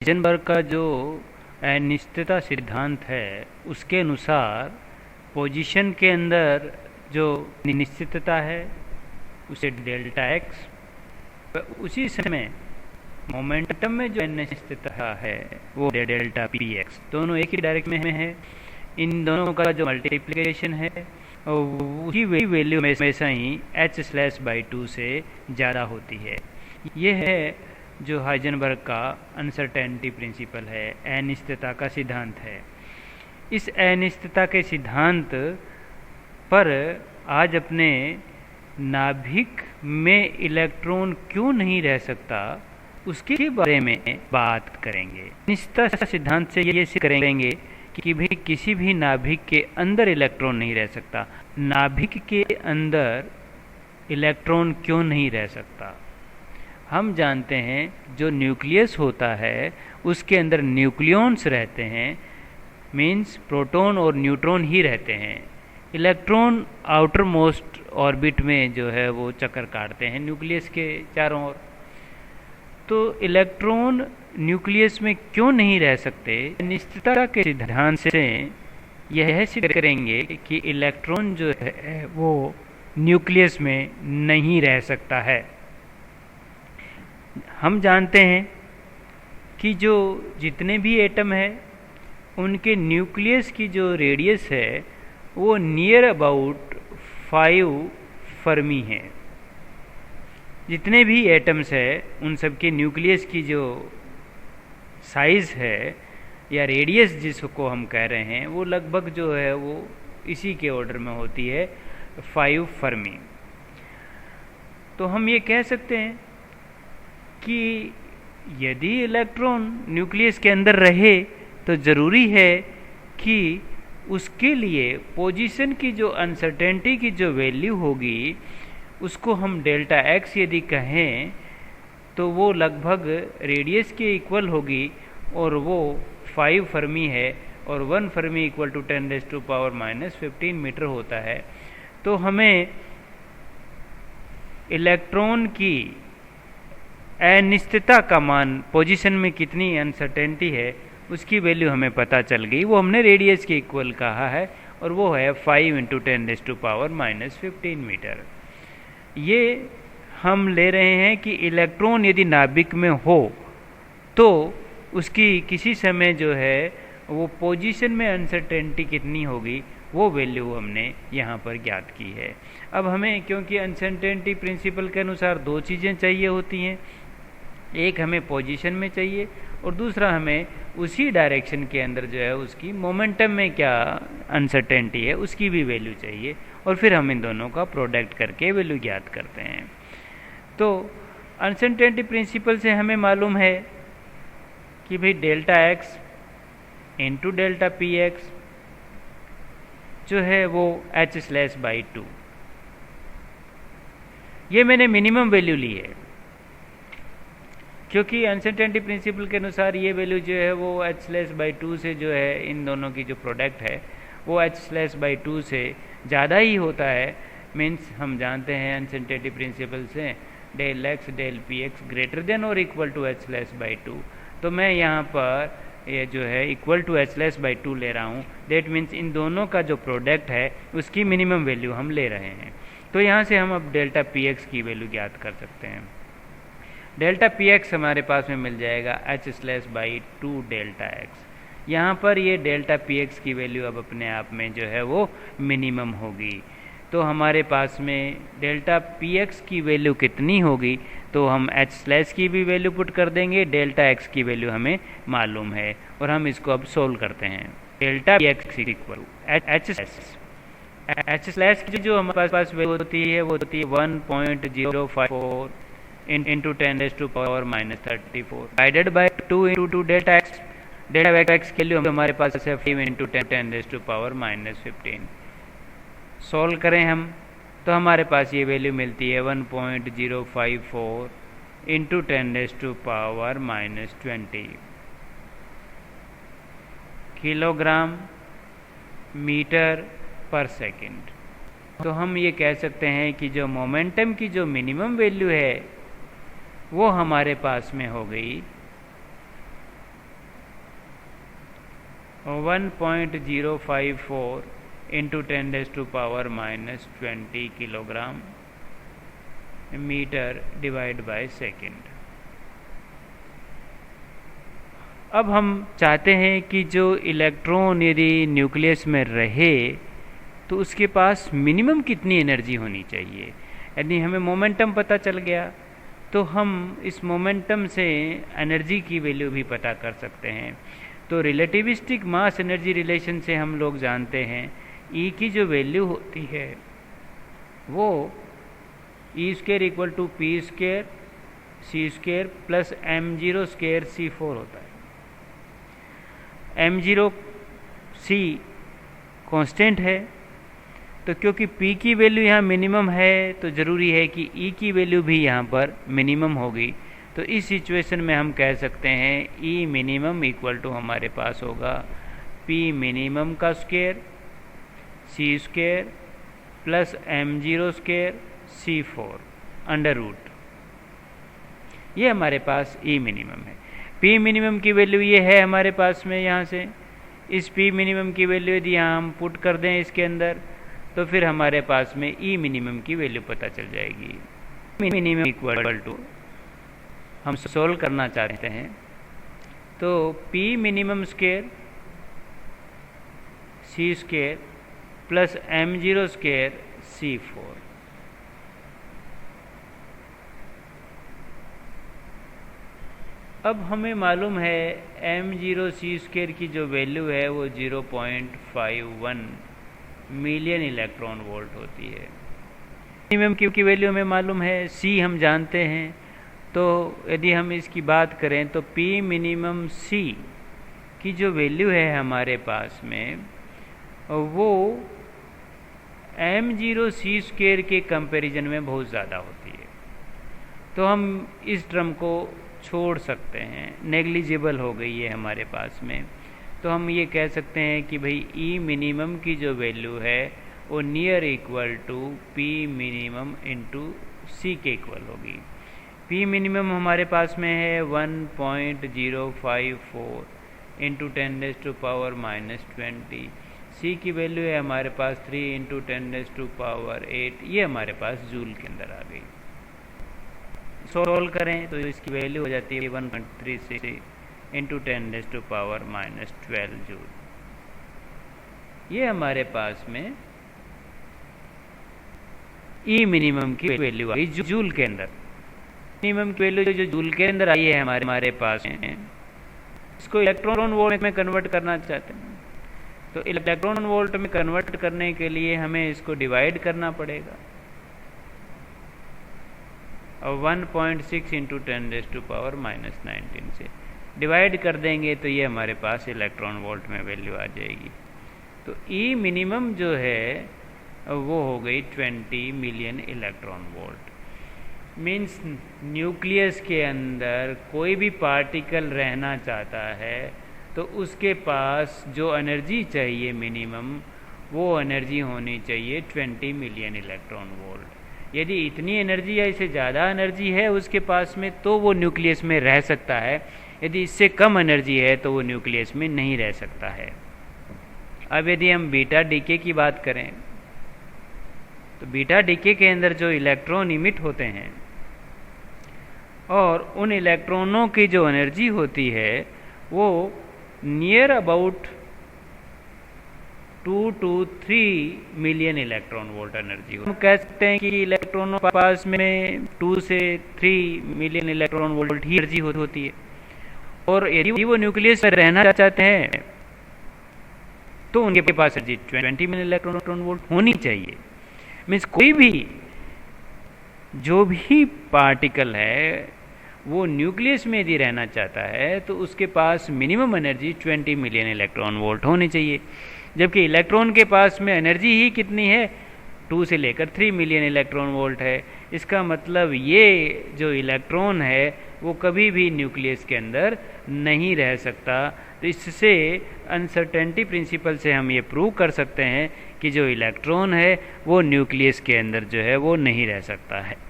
Heisenberg का जो अनिश्चितता सिद्धांत है उसके अनुसार पोजीशन के अंदर जो निश्चितता है उसे डेल्टा एक्स, उसी समय मोमेंटम में जो अनिश्चितता है वो डेल्टा पी एक्स, दोनों एक ही डायरेक्शन में है। इन दोनों का जो मल्टीप्लिकेशन है वही वैल्यू में हमेशा ही h/2 से ज़्यादा होती है। ये है जो हाइजेनबर्ग का अनसर्टेनिटी प्रिंसिपल है, अनिश्चितता का सिद्धांत है। इस अनिश्चितता के सिद्धांत पर आज अपने नाभिक में इलेक्ट्रॉन क्यों नहीं रह सकता उसके बारे में बात करेंगे। अनिश्चितता सिद्धांत से ये सिद्ध करेंगे कि भाई किसी भी नाभिक के अंदर इलेक्ट्रॉन नहीं रह सकता। नाभिक के अंदर इलेक्ट्रॉन क्यों नहीं रह सकता? हम जानते हैं जो न्यूक्लियस होता है उसके अंदर न्यूक्लियॉन्स रहते हैं, मीन्स प्रोटॉन और न्यूट्रॉन ही रहते हैं। इलेक्ट्रॉन आउटर मोस्ट ऑर्बिट में जो है वो चक्कर काटते हैं न्यूक्लियस के चारों ओर। तो इलेक्ट्रॉन न्यूक्लियस में क्यों नहीं रह सकते? अनिश्चितता के सिद्धांत से यह सिद्ध करेंगे कि इलेक्ट्रॉन जो है वो न्यूक्लियस में नहीं रह सकता है। हम जानते हैं कि जो जितने भी एटम है उनके न्यूक्लियस की जो रेडियस है वो नियर अबाउट 5 फर्मी है। जितने भी एटम्स है उन सब के न्यूक्लियस की जो साइज़ है या रेडियस जिसको हम कह रहे हैं वो लगभग जो है वो इसी के ऑर्डर में होती है, 5 फर्मी। तो हम ये कह सकते हैं कि यदि इलेक्ट्रॉन न्यूक्लियस के अंदर रहे तो ज़रूरी है कि उसके लिए पोजीशन की जो अनसर्टेनिटी की जो वैल्यू होगी उसको हम डेल्टा एक्स यदि कहें तो वो लगभग रेडियस के इक्वल होगी और वो 5 फर्मी है और 1 फर्मी इक्वल टू 10⁻⁻15 मीटर होता है। तो हमें इलेक्ट्रॉन की अनिश्चितता का मान, पोजीशन में कितनी अनसर्टेनिटी है उसकी वैल्यू हमें पता चल गई। वो हमने रेडियस के इक्वल कहा है और वो है 5 × 10⁻⁻15 मीटर। ये हम ले रहे हैं कि इलेक्ट्रॉन यदि नाभिक में हो तो उसकी किसी समय जो है वो पोजीशन में अनसर्टेनिटी कितनी होगी वो वैल्यू हमने यहाँ पर ज्ञात की है। अब हमें, क्योंकि अनसर्टेनिटी प्रिंसिपल के अनुसार 2 चीज़ें चाहिए होती हैं, एक हमें पोजीशन में चाहिए और दूसरा हमें उसी डायरेक्शन के अंदर जो है उसकी मोमेंटम में क्या अनसर्टेनिटी है उसकी भी वैल्यू चाहिए और फिर हम इन दोनों का प्रोडक्ट करके वैल्यू ज्ञात करते हैं। तो अनसर्टेनिटी प्रिंसिपल से हमें मालूम है कि भाई delta x into delta P x जो है वो h/2, ये मैंने मिनिमम वैल्यू ली है क्योंकि अनसर्टेनिटी प्रिंसिपल के अनुसार ये वैल्यू जो है वो h/2 से जो है इन दोनों की जो प्रोडक्ट है वो h/2 से ज़्यादा ही होता है। मीन्स हम जानते हैं अनसर्टेनिटी प्रिंसिपल से del x del p x greater than और इक्वल टू h/2। तो मैं यहाँ पर ये जो है इक्वल टू h/2 ले रहा हूँ। डेट मीन्स इन दोनों का जो प्रोडक्ट है उसकी मिनिमम वैल्यू हम ले रहे हैं। तो यहाँ से हम अब डेल्टा पी एक्स की वैल्यू ज्ञात कर सकते हैं। डेल्टा पी एक्स हमारे पास में मिल जाएगा h/2 डेल्टा एक्स। यहाँ पर ये डेल्टा पी एक्स की वैल्यू अब अपने आप में जो है वो मिनिमम होगी। तो हमारे पास में डेल्टा पी एक्स की वैल्यू कितनी होगी तो हम h/ की भी वैल्यू पुट कर देंगे, डेल्टा एक्स की वैल्यू हमें मालूम है और हम इसको अब सोल्व करते हैं। Delta P x equal h/ की जो हमारे पास वैल्यू होती है वो होती है 1.054 into 10⁻⁻34 divided by 2 into delta x. Delta x के लिए हमारे पास है 5 × 10⁻⁻15। सॉल्व करें हम तो हमारे पास ये वैल्यू मिलती है 1.054 इंटू 10⁻⁻20 किलोग्राम मीटर पर सेकंड। तो हम ये कह सकते हैं कि जो मोमेंटम की जो मिनिमम वैल्यू है वो हमारे पास में हो गई 1.054 into 10⁻⁻20 kilogram metre divide by second. अब हम चाहते हैं कि जो इलेक्ट्रॉन यदि न्यूक्लियस में रहे तो उसके पास मिनिमम कितनी एनर्जी होनी चाहिए। यदि हमें मोमेंटम पता चल गया तो हम इस मोमेंटम से एनर्जी की वैल्यू भी पता कर सकते हैं। तो रिलेटिविस्टिक मास एनर्जी रिलेशन से हम लोग जानते हैं E की जो वैल्यू होती है वो E² equal to P² C² plus m0² C4 होता है। m0 C कांस्टेंट है, तो क्योंकि P की वैल्यू यहाँ मिनिमम है तो ज़रूरी है कि E की वैल्यू भी यहाँ पर मिनिमम होगी। तो इस सिचुएशन में हम कह सकते हैं E मिनिमम इक्वल टू हमारे पास होगा P मिनिमम का square C² plus m0² C4 under root. ये हमारे पास E मिनिमम है। P मिनिमम की वैल्यू ये है हमारे पास में, यहाँ से इस P मिनिमम की वैल्यू यदि यहाँ हम पुट कर दें इसके अंदर तो फिर हमारे पास में E मिनिमम की वैल्यू पता चल जाएगी। मिनिमम इक्वल टू हम सोल्व करना चाहते हैं तो P minimum square C² plus m0² C4। अब हमें मालूम है m0 C² की जो वैल्यू है वो 0.51 मिलियन इलेक्ट्रॉन वोल्ट होती है। मिनिमम की वैल्यू हमें मालूम है, C हम जानते हैं, तो यदि हम इसकी बात करें तो P मिनिमम C की जो वैल्यू है हमारे पास में वो m0 C² के कंपैरिजन में बहुत ज़्यादा होती है। तो हम इस टर्म को छोड़ सकते हैं, नेग्लिजिबल हो गई है हमारे पास में। तो हम ये कह सकते हैं कि भाई E मिनिमम की जो वैल्यू है वो near equal to P minimum into C के इक्वल होगी। P मिनिमम हमारे पास में है 1.054 इंटू 10⁻⁻20। C की वैल्यू है हमारे पास 3 इंटू 10⁻8। ये हमारे पास जूल के अंदर आ गई। सोल्व करें तो इसकी वैल्यू हो जाती है 1.36 इंटू 10⁻⁻12 जूल। ये हमारे पास में E मिनिमम की वैल्यू आई जूल के अंदर। मिनिमम की वैल्यू जो जूल के अंदर आई है हमारे पास में, इसको इलेक्ट्रॉन वोल्ट में कन्वर्ट करना चाहते हैं। तो इलेक्ट्रॉन वोल्ट में कन्वर्ट करने के लिए हमें इसको डिवाइड करना पड़ेगा और 1.6 इंटू 10⁻⁻19 से डिवाइड कर देंगे तो ये हमारे पास इलेक्ट्रॉन वोल्ट में वैल्यू आ जाएगी। तो E मिनिमम जो है वो हो गई 20 million electron volt. Means nucleus के अंदर कोई भी पार्टिकल रहना चाहता है तो उसके पास जो एनर्जी चाहिए मिनिमम, वो एनर्जी होनी चाहिए 20 मिलियन इलेक्ट्रॉन वोल्ट। यदि इतनी एनर्जी या इससे ज़्यादा एनर्जी है उसके पास में तो वो न्यूक्लियस में रह सकता है, यदि इससे कम एनर्जी है तो वो न्यूक्लियस में नहीं रह सकता है। अब यदि हम बीटा डीके की बात करें तो बीटा डीके के अंदर जो इलेक्ट्रॉन इमिट होते हैं और उन इलेक्ट्रॉनों की जो एनर्जी होती है वो near about 2 to 3 million electron volt energy हो। हम कह सकते हैं कि इलेक्ट्रॉनों के पास में 2 से 3 मिलियन इलेक्ट्रॉन वोल्ट ही एनर्जी होती है। और यदि वो न्यूक्लियस में रहना चाहते हैं तो उनके पास एनर्जी 20 मिलियन इलेक्ट्रॉन वोल्ट होनी चाहिए। मीन्स कोई भी जो भी पार्टिकल है वो न्यूक्लियस में यदि रहना चाहता है तो उसके पास minimum energy 20 million electron volt होनी चाहिए। जबकि इलेक्ट्रॉन के पास में एनर्जी ही कितनी है, 2 से लेकर 3 मिलियन इलेक्ट्रॉन वोल्ट है। इसका मतलब ये जो इलेक्ट्रॉन है वो कभी भी न्यूक्लियस के अंदर नहीं रह सकता। तो इससे अनसर्टेनिटी प्रिंसिपल से हम ये प्रूव कर सकते हैं कि जो इलेक्ट्रॉन है वो न्यूक्लियस के अंदर जो है वो नहीं रह सकता है।